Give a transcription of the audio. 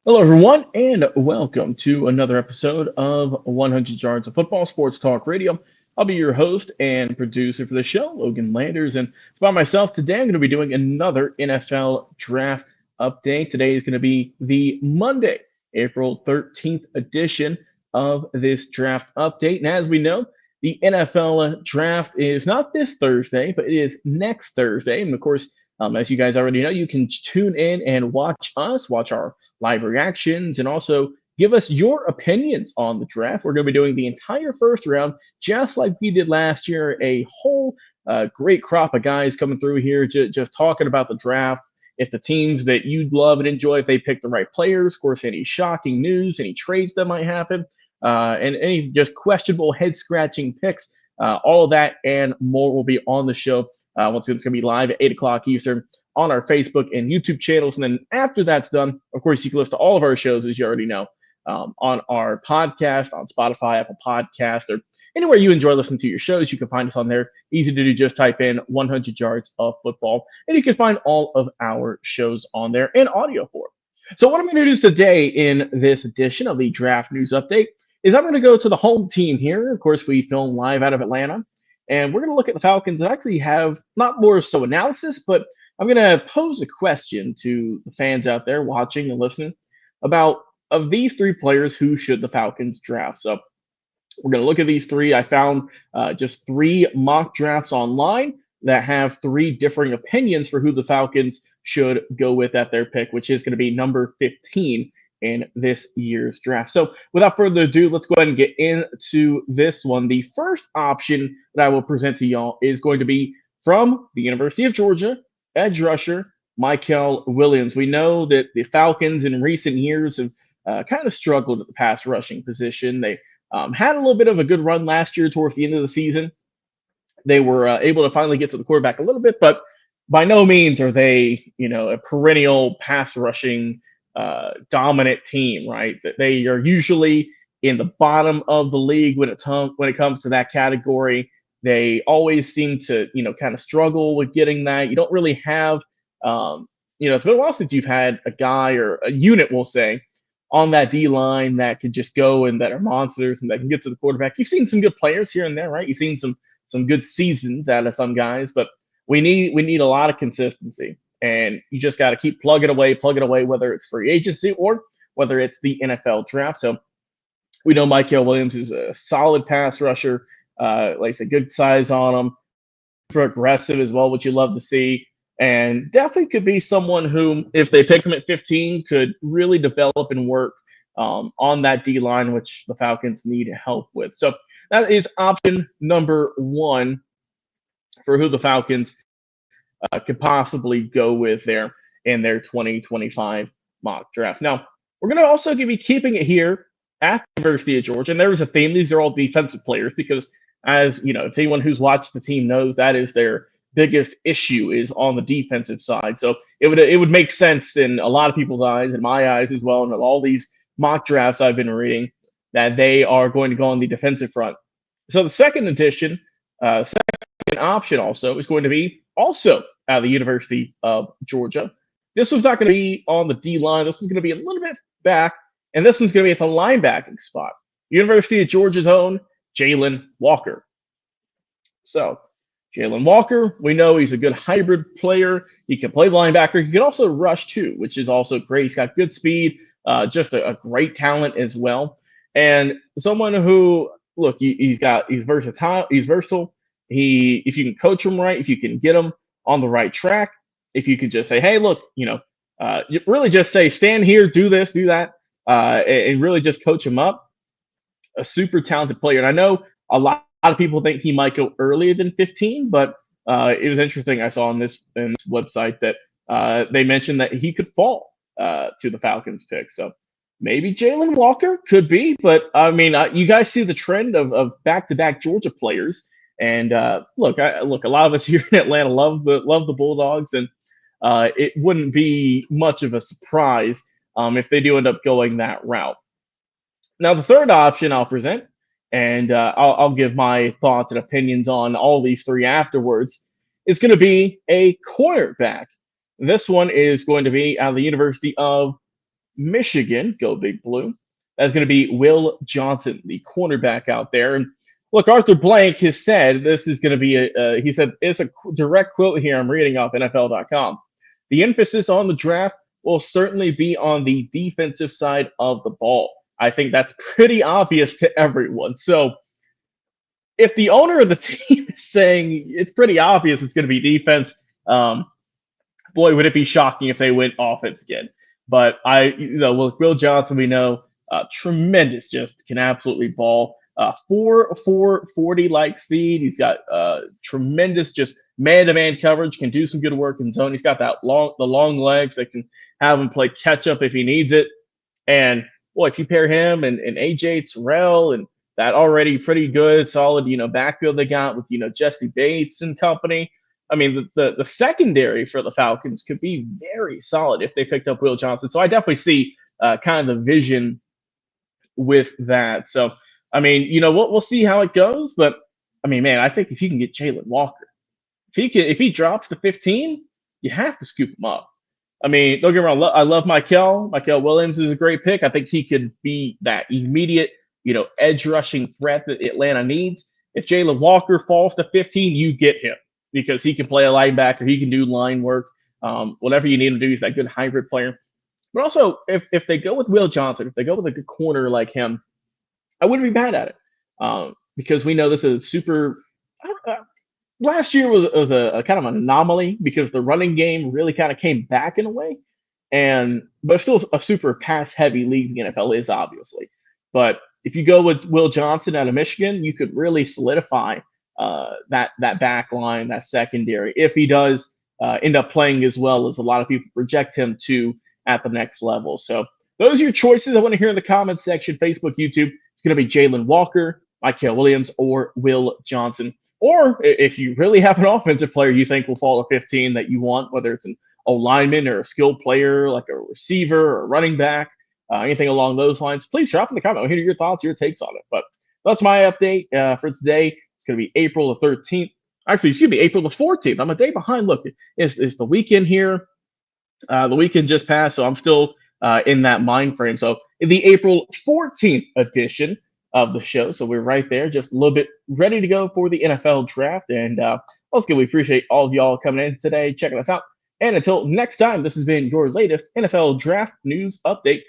Hello, everyone, and welcome to another episode of 100 Yards of Football Sports Talk Radio. I'll be your host and producer for the show, Logan Landers, and it's by myself. Today, I'm going to be doing another NFL draft update. Today is going to be the Monday, April 13th edition of this draft update. And as we know, the NFL draft is not this Thursday, but it is next Thursday. And of course, as you guys already know, you can tune in and watch our live reactions, and also give us your opinions on the draft. We're going to be doing the entire first round, just like we did last year. A whole great crop of guys coming through here, just talking about the draft. If the teams that you love and enjoy, if they pick the right players, of course, any shocking news, any trades that might happen, and any just questionable head scratching picks, all of that and more will be on the show. Once again, it's going to be live at 8 o'clock Eastern on our Facebook and YouTube channels. And then after that's done, of course, you can listen to all of our shows, as you already know, on our podcast, on Spotify, Apple Podcast, or anywhere you enjoy listening to your shows. You can find us on there. Easy to do. Just type in 100 yards of football, and you can find all of our shows on there in audio form. So what I'm going to do today in this edition of the Draft News Update is I'm going to go to the home team here. Of course, we film live out of Atlanta, and we're going to look at the Falcons and actually have not more so analysis, but I'm going to pose a question to the fans out there watching and listening about of these three players, who should the Falcons draft? So we're going to look at these three. I found just three mock drafts online that have three differing opinions for who the Falcons should go with at their pick, which is going to be number 15 in this year's draft. So without further ado, let's go ahead and get into this one. The first option that I will present to y'all is going to be from the University of Georgia, edge rusher Mykel Williams. We know that the Falcons in recent years have kind of struggled at the pass rushing position. They had a little bit of a good run last year towards the end of the season. They were able to finally get to the quarterback a little bit, but by no means are they, a perennial pass rushing dominant team, right? That they are usually in the bottom of the league when it comes to that category. They always seem to, kind of struggle with getting that. You don't really have, it's been a while since you've had a guy or a unit, we'll say, on that D line that could just go and that are monsters and that can get to the quarterback. You've seen some good players here and there, right? You've seen some good seasons out of some guys, but we need a lot of consistency, and you just got to keep plugging away, whether it's free agency or whether it's the NFL draft. So we know Mykel Williams is a solid pass rusher. Like I said, good size on him, aggressive as well, which you love to see. And definitely could be someone who, if they pick him at 15, could really develop and work on that D line, which the Falcons need help with. So that is option number one for who the Falcons could possibly go with there in their 2025 mock draft. Now, we're going to also be keeping it here at the University of Georgia, and there is a theme. These are all defensive players because, as you know, if anyone who's watched the team knows, that is their biggest issue is on the defensive side. So it would make sense in a lot of people's eyes, in my eyes as well, and all these mock drafts I've been reading, that they are going to go on the defensive front. So the second edition, second option also is going to be also at the University of Georgia. This one's not going to be on the D line. This is going to be a little bit back, and this one's going to be at the linebacking spot. University of Georgia's own Jalon Walker. So, Jalon Walker, we know he's a good hybrid player. He can play linebacker. He can also rush too, which is also great. He's got good speed, just a great talent as well, and someone who, look, he's versatile. He's versatile. If you can coach him right, if you can get him on the right track, if you can just say, hey, look, you really just say, stand here, do this, do that, and really just coach him up. A super talented player. And I know a lot of people think he might go earlier than 15, but it was interesting. I saw on this website that they mentioned that he could fall to the Falcons pick. So maybe Jalon Walker could be, but I mean, you guys see the trend of back-to-back Georgia players. And look, a lot of us here in Atlanta love the Bulldogs, and it wouldn't be much of a surprise if they do end up going that route. Now, the third option I'll present, and I'll give my thoughts and opinions on all these three afterwards, is going to be a cornerback. This one is going to be out of the University of Michigan, go Big Blue. That's going to be Will Johnson, the cornerback out there. And look, Arthur Blank has said this is going to be he said it's a direct quote here. I'm reading off NFL.com. The emphasis on the draft will certainly be on the defensive side of the ball. I think that's pretty obvious to everyone. So if the owner of the team is saying it's pretty obvious it's going to be defense, boy, would it be shocking if they went offense again. But with Will Johnson, we know tremendous, just can absolutely ball. 4.40 like speed. He's got tremendous, just man-to-man coverage. Can do some good work in zone. He's got the long legs that can have him play catch up if he needs it. And boy, if you pair him and AJ Terrell and that already pretty good, solid, backfield they got with Jesse Bates and company. I mean, the secondary for the Falcons could be very solid if they picked up Will Johnson. So I definitely see kind of the vision with that. So I mean, we'll see how it goes. But I mean, man, I think if you can get Jalen Walker, if he drops to 15, you have to scoop him up. I mean, don't get me wrong. I love Michael. Michael Williams is a great pick. I think he could be that immediate, edge rushing threat that Atlanta needs. If Jalen Walker falls to 15, you get him because he can play a linebacker. He can do line work. Whatever you need him to do, he's that good hybrid player. But also, if they go with Will Johnson, if they go with a good corner like him, I wouldn't be bad at it because we know this is super. Last year was a kind of an anomaly because the running game really kind of came back in a way, but it's still a super pass heavy league. The NFL is obviously, but if you go with Will Johnson out of Michigan, you could really solidify that back line, that secondary, if he does end up playing as well as a lot of people project him to at the next level. So those are your choices. I want to hear in the comments section, Facebook, YouTube. It's going to be Jalen Walker, Michael Williams, or Will Johnson. Or if you really have an offensive player you think will fall to 15 that you want, whether it's an O lineman or a skilled player like a receiver or a running back, anything along those lines, please drop in the comment. I'll hear your thoughts, your takes on it. But that's my update for today. It's going to be April the 13th. Actually, excuse me, April the 14th. I'm a day behind. Look, it's the weekend here. The weekend just passed, so I'm still in that mind frame. So in the April 14th edition of the show. So we're right there, just a little bit ready to go for the NFL draft. And once again, we appreciate all of y'all coming in today, checking us out. And until next time, this has been your latest NFL draft news update.